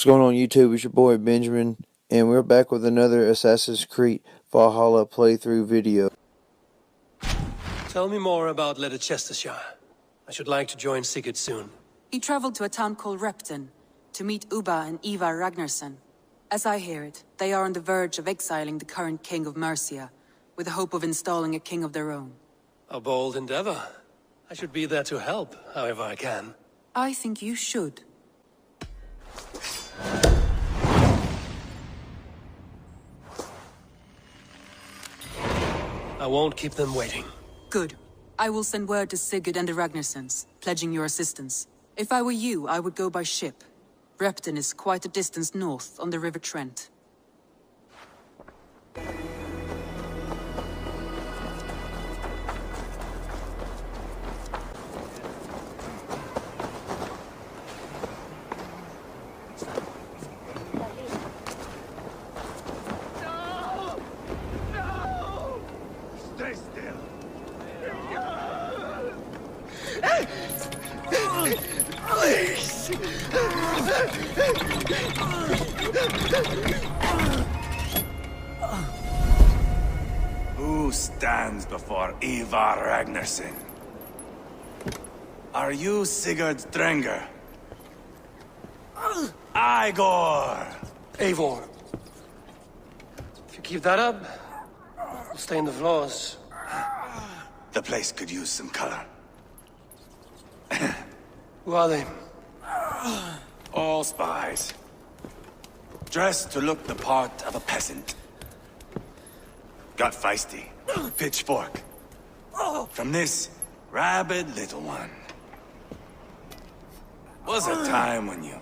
What's going on YouTube? It's your boy Benjamin, and we're back with another Assassin's Creed Valhalla playthrough video. Tell me more about Lady Chestershire. I should like to join Sigurd soon. He traveled to a town called Repton to meet Ubba and Ivar Ragnarsson. As I hear it, they are on the verge of exiling the current king of Mercia, with the hope of installing a king of their own. A bold endeavor. I should be there to help, however I can. I think you should. I won't keep them waiting. Good. I will send word to Sigurd and the Ragnarssons, pledging your assistance. If I were you, I would go by ship. Repton is quite a distance north on the River Trent. Who stands before Ivar Ragnarsson? Are you Sigurd Drenger? Igor! Eivor. If you keep that up, you'll stain the floors. The place could use some color. Who are they? All spies. Dressed to look the part of a peasant. Got feisty. Pitchfork. From this rabid little one. Was a time when you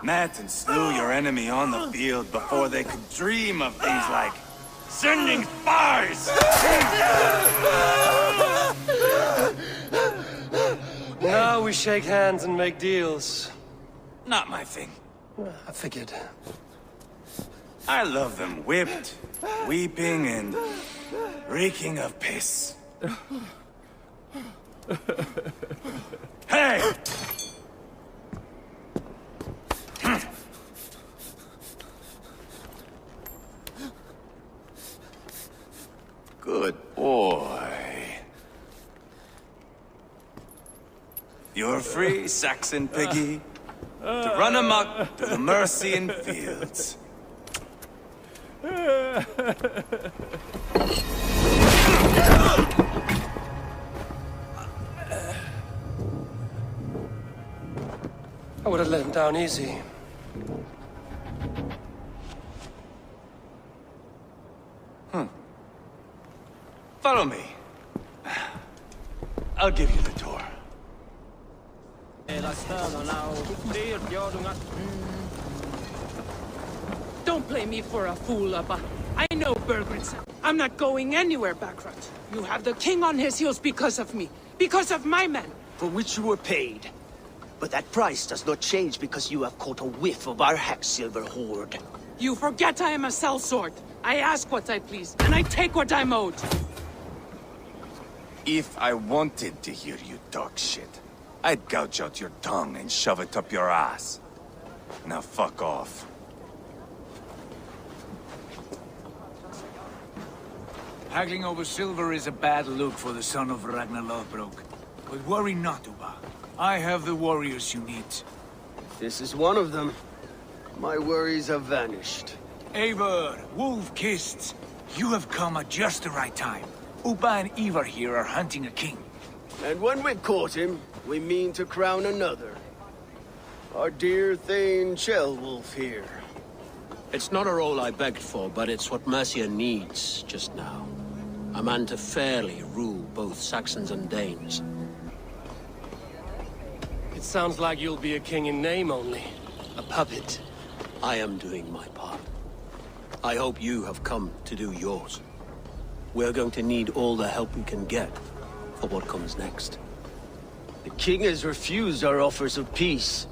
met and slew your enemy on the field before they could dream of things like sending spies! Now we shake hands and make deals. Not my thing. I figured. I love them whipped, weeping, and reeking of piss. Hey! Good boy. You're free, Saxon piggy, to run amok through the Mercian fields. I would have let him down easy. Follow me. I'll give you the tour. Don't play me for a fool, Abba. I know Bergred's. I'm not going anywhere, Backrot. You have the king on his heels because of me. Because of my men. For which you were paid. But that price does not change because you have caught a whiff of our Hacksilver hoard. You forget I am a sellsword. I ask what I please, and I take what I'm owed. If I wanted to hear you talk shit, I'd gouge out your tongue and shove it up your ass. Now fuck off. Haggling over silver is a bad look for the son of Ragnar Lothbrok. But worry not, Ubba. I have the warriors you need. This is one of them. My worries have vanished. Eivor, Wolf-Kissed, you have come at just the right time. Ubba and Ivar here are hunting a king. And when we've caught him, we mean to crown another. Our dear Thane Chelwolf here. It's not a role I begged for, but it's what Mercia needs just now. A man to fairly rule both Saxons and Danes. It sounds like you'll be a king in name only. A puppet. I am doing my part. I hope you have come to do yours. We're going to need all the help we can get for what comes next. The king has refused our offers of peace.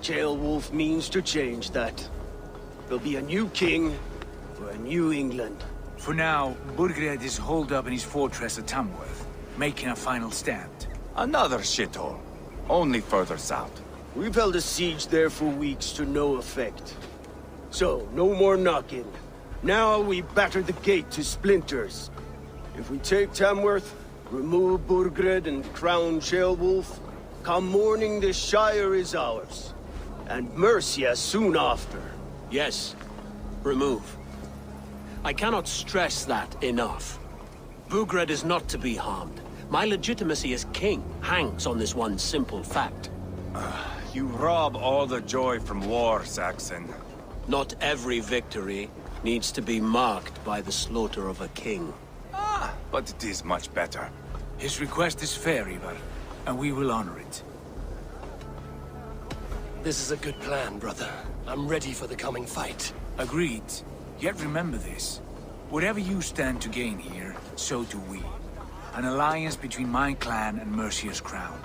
Chelwolf means to change that. There'll be a new king for a new England. For now, Burgred is holed up in his fortress at Tamworth, making a final stand. Another shithole. Only further south. We've held a siege there for weeks to no effect. So, no more knocking. Now we batter the gate to splinters. If we take Tamworth, remove Burgred and crown Ceolwulf, come morning the Shire is ours. And Mercia soon after. Yes, remove. I cannot stress that enough. Burgred is not to be harmed. My legitimacy as king hangs on this one simple fact. You rob all the joy from war, Saxon. Not every victory needs to be marked by the slaughter of a king. But it is much better. His request is fair, Ivar, and we will honor it. This is a good plan, brother. I'm ready for the coming fight. Agreed. Yet remember this. Whatever you stand to gain here, so do we. An alliance between my clan and Mercia's crown.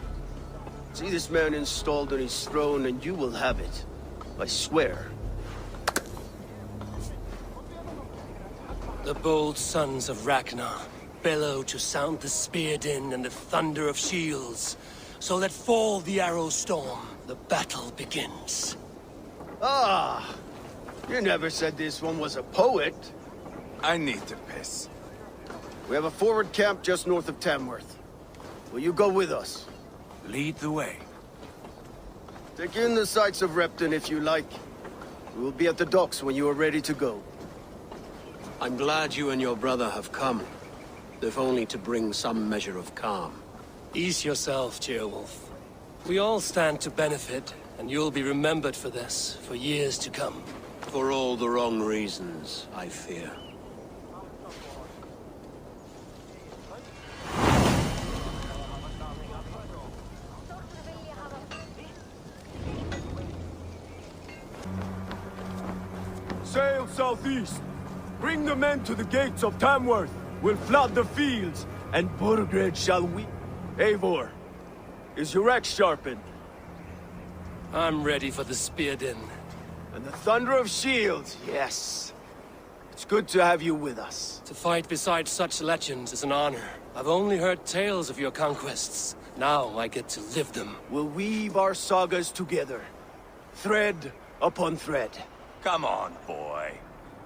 See this man installed on his throne and you will have it. I swear. The bold sons of Ragnar bellow to sound the spear din and the thunder of shields. So let fall the arrow storm. The battle begins. Ah! You never said this one was a poet. I need to piss. We have a forward camp just north of Tamworth. Will you go with us? Lead the way. Take in the sights of Repton if you like. We will be at the docks when you are ready to go. I'm glad you and your brother have come, if only to bring some measure of calm. Ease yourself, Ceolwulf. We all stand to benefit, and you'll be remembered for this, for years to come. For all the wrong reasons, I fear. Sail southeast. Bring the men to the gates of Tamworth. We'll flood the fields, and Burgred shall weep. Eivor, is your axe sharpened? I'm ready for the spear din. And the thunder of shields, yes. It's good to have you with us. To fight beside such legends is an honor. I've only heard tales of your conquests. Now I get to live them. We'll weave our sagas together. Thread upon thread. Come on, boy.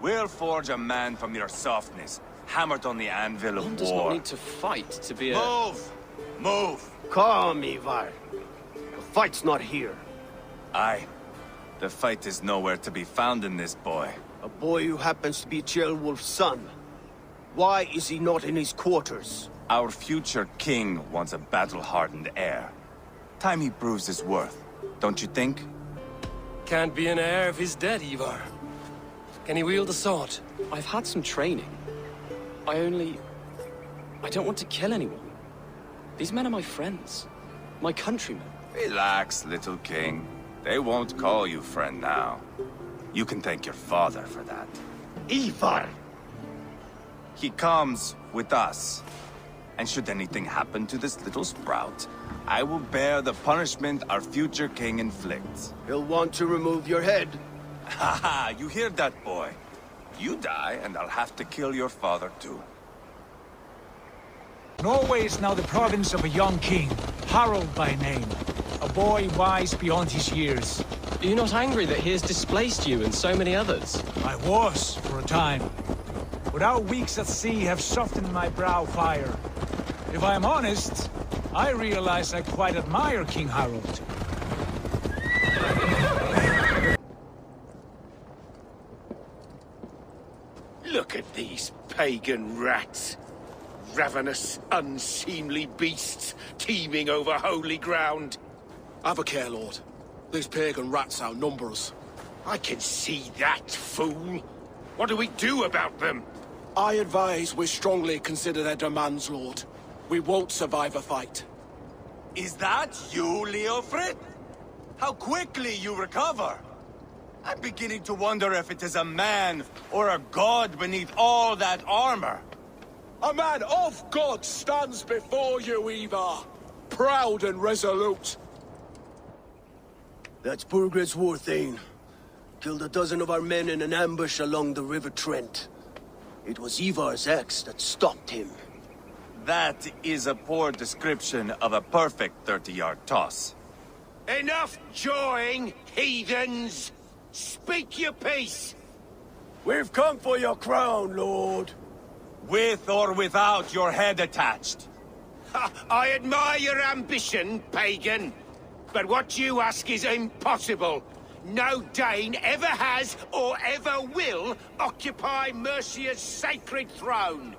We'll forge a man from your softness, hammered on the anvil of One does not war. need to fight to be a... Move! Move! Calm, Ivar. The fight's not here. Aye. The fight is nowhere to be found in this boy. A boy who happens to be Ceolwulf's son. Why is he not in his quarters? Our future king wants a battle-hardened heir. Time he proves his worth, don't you think? Can't be an heir if he's dead, Ivar. Can he wield a sword? I've had some training. I don't want to kill anyone. These men are my friends. My countrymen. Relax, little king. They won't call you friend now. You can thank your father for that. Ivar! He comes with us. And should anything happen to this little sprout, I will bear the punishment our future king inflicts. He'll want to remove your head. Haha, you hear that, boy? You die, and I'll have to kill your father, too. Norway is now the province of a young king, Harald by name. A boy wise beyond his years. Are you not angry that he has displaced you and so many others? I was, for a time. But our weeks at sea have softened my brow fire. If I am honest, I realize I quite admire King Harald. Look at these pagan rats. Ravenous, unseemly beasts teeming over holy ground. Have a care, Lord. These pagan rats outnumber us. I can see that, fool. What do we do about them? I advise we strongly consider their demands, Lord. We won't survive a fight. Is that you, Leofrid? How quickly you recover! I'm beginning to wonder if it is a man or a god beneath all that armor. A man of God stands before you, Ivar. Proud and resolute. That's Burgred's war thane. Killed a dozen of our men in an ambush along the River Trent. It was Ivar's axe that stopped him. That is a poor description of a perfect 30-yard toss. Enough jawing, heathens! Speak your piece! We've come for your crown, Lord. With or without your head attached. Ha, I admire your ambition, pagan. But what you ask is impossible. No Dane ever has or ever will occupy Mercia's sacred throne.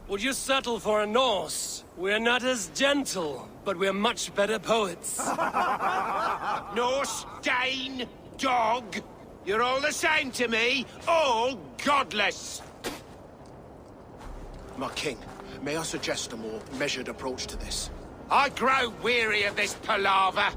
Would you settle for a Norse? We're not as gentle, but we're much better poets. Norse, Dane, dog. You're all the same to me. All godless. My king, may I suggest a more measured approach to this? I grow weary of this palaver.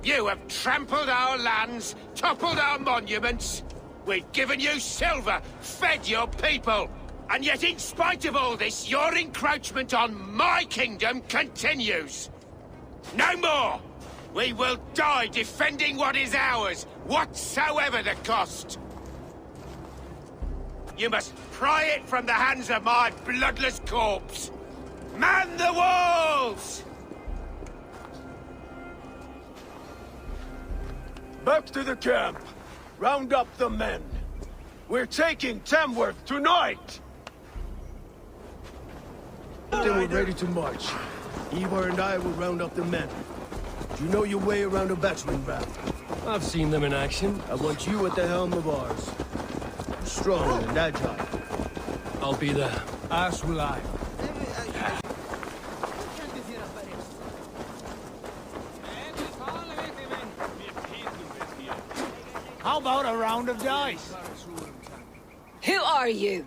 You have trampled our lands, toppled our monuments. We've given you silver, fed your people. And yet, in spite of all this, your encroachment on my kingdom continues. No more! We will die defending what is ours, whatsoever the cost. You must pry it from the hands of my bloodless corpse. Man the walls! Back to the camp. Round up the men. We're taking Tamworth tonight! Then we're ready to march. Ivar and I will round up the men. Do you know your way around a battering ram? I've seen them in action. I want you at the helm of ours. Strong and agile. I'll be there. As will I. How about a round of dice? Who are you?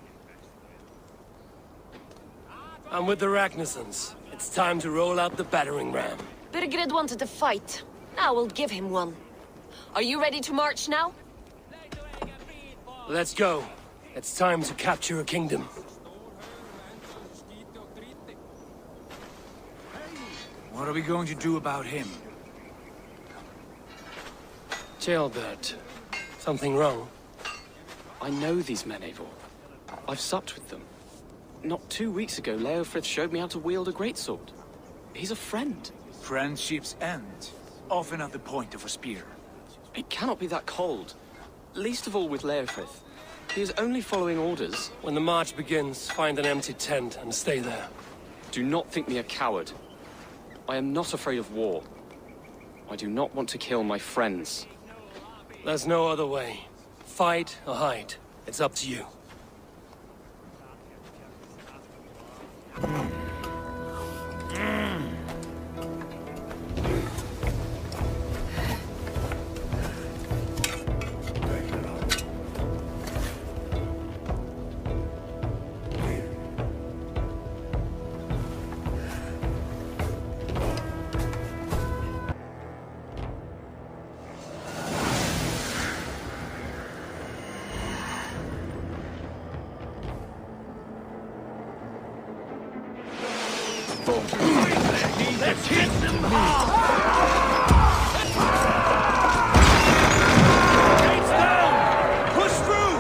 I'm with the Ragnarsons. It's time to roll out the battering ram. Birgred wanted to fight. Now we'll give him one. Are you ready to march now? Let's go. It's time to capture a kingdom. What are we going to do about him? Jailbird. Something wrong? I know these men, Eivor. I've supped with them. Not 2 weeks ago, Leofrith showed me how to wield a greatsword. He's a friend. Friendships end, often at the point of a spear. It cannot be that cold. Least of all with Leofrith. He is only following orders. When the march begins, find an empty tent and stay there. Do not think me a coward. I am not afraid of war. I do not want to kill my friends. There's no other way. Fight or hide. It's up to you. Let's hit them hard! Gates down! Push through!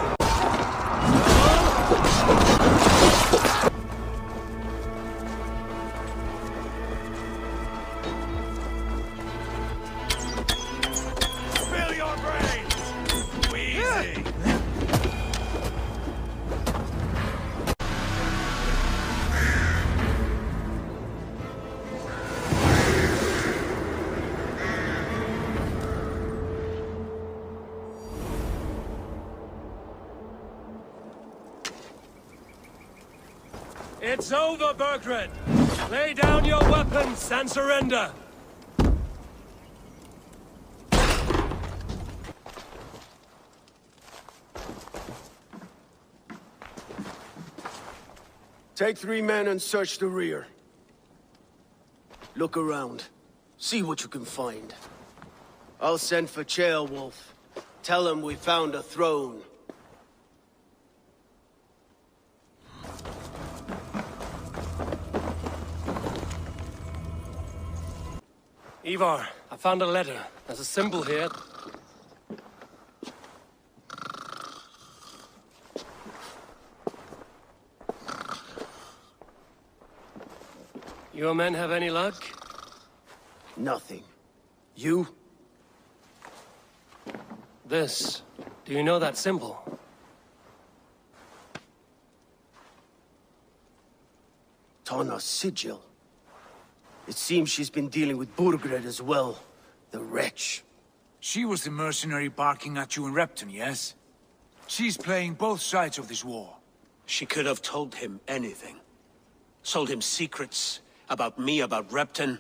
Fill your brains! Easy! It's over, Birgred! Lay down your weapons and surrender! Take 3 men and search the rear. Look around. See what you can find. I'll send for Ceolwulf. Tell him we found a throne. Ivar, I found a letter. There's a symbol here. Your men have any luck? Nothing. You? This. Do you know that symbol? Tana's sigil. It seems she's been dealing with Burgred as well. The wretch. She was the mercenary barking at you in Repton, yes? She's playing both sides of this war. She could have told him anything. Sold him secrets about me, about Repton,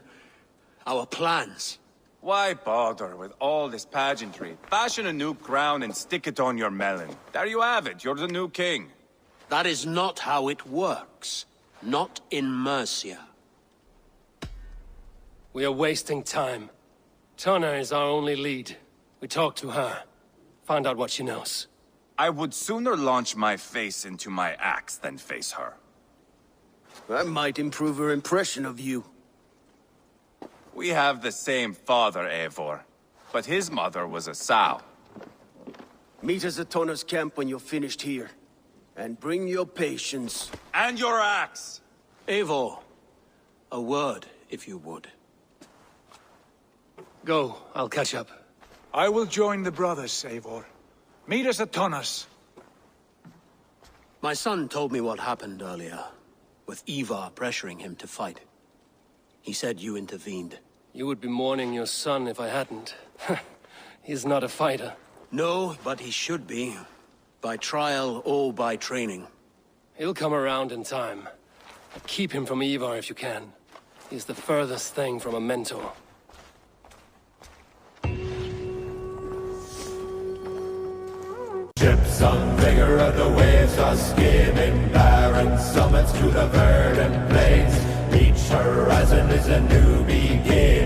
our plans. Why bother with all this pageantry? Fashion a new crown and stick it on your melon. There you have it, you're the new king. That is not how it works. Not in Mercia. We are wasting time. Tana is our only lead. We talk to her. Find out what she knows. I would sooner launch my face into my axe than face her. That might improve her impression of you. We have the same father, Eivor. But his mother was a sow. Meet us at Tana's camp when you're finished here. And bring your patience. And your axe! Eivor, a word, if you would. Go, I'll catch up. I will join the brothers, Eivor. Meet us at Tana's. My son told me what happened earlier, with Ivar pressuring him to fight. He said you intervened. You would be mourning your son if I hadn't. He's not a fighter. No, but he should be. By trial or by training. He'll come around in time. Keep him from Ivar if you can. He's the furthest thing from a mentor. Ships on vigor of the waves are skimming barren summits to the verdant plains. Each horizon is a new beginning.